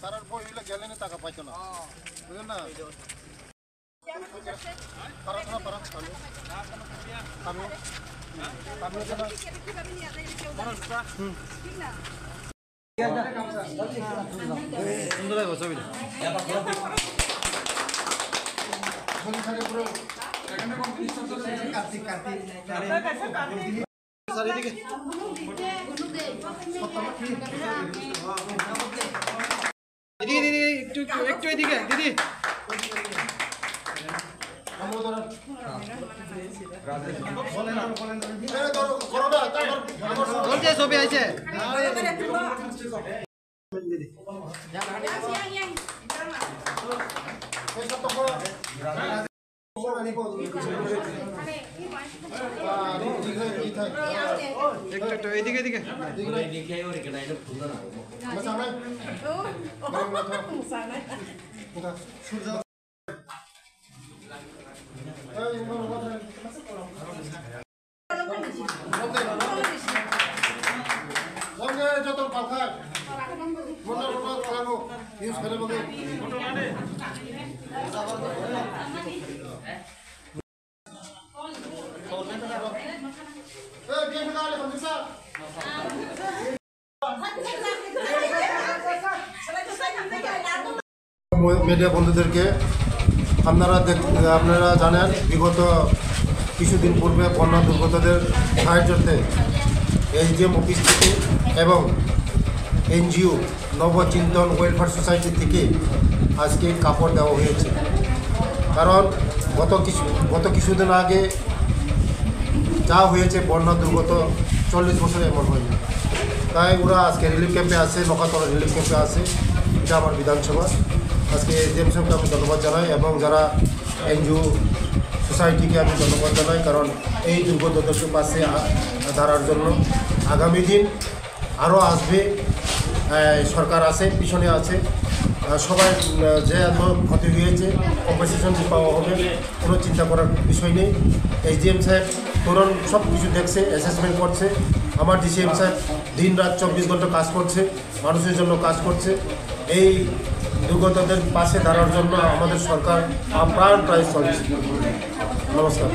তারার বই হইলে গেলেনি টাকা পাইতো না বুঝলেন না একটু এদিকে দিদি ছবি আছে এদিকে এদিকে যত পাখা ইউজ করে বলে মিডিয়া বন্ধুদেরকে আপনারা জানেন বিগত কিছুদিন পূর্বে বন্যা দুর্গতদের সাহায্যার্থে এসডিএম অফিস থেকে এবং এনজিও নবচিন্তন ওয়েলফেয়ার সোসাইটি থেকে আজকে কাপড় দেওয়া হয়েছে কারণ গত কিছুদিন আগে যা হয়েছে বন্যা দুর্গত 40 বছর এমন হয়নি তাই ওরা আজকে রিলিফ ক্যাম্পে আছে নকাতলা রিলিফ ক্যাম্পে আছে এটা আমার বিধানসভা আজকে এসডিএম সাহেবকে আমি ধন্যবাদ জানাই এবং যারা এনজিও সোসাইটিকে আমি ধন্যবাদ জানাই কারণ এই দুর্গতদের পাশে দাঁড়ার জন্য আগামী দিন আরও আসবে সরকার আছে পিছনে আছে সবাই যে এত ক্ষতি হয়েছে কম্পেনসেশন পাওয়া হবে কোনো চিন্তা করার বিষয় নেই এসডিএম সাহেব ধরুন সব কিছু দেখছে অ্যাসেসমেন্ট করছে আমার ডিসিএম সাহেব দিন রাত 24 ঘন্টা কাজ করছে মানুষের জন্য কাজ করছে এই দুর্গতদের পাশে দাঁড়ার জন্য আমাদের সরকার প্রাণ প্রায় চলছে নমস্কার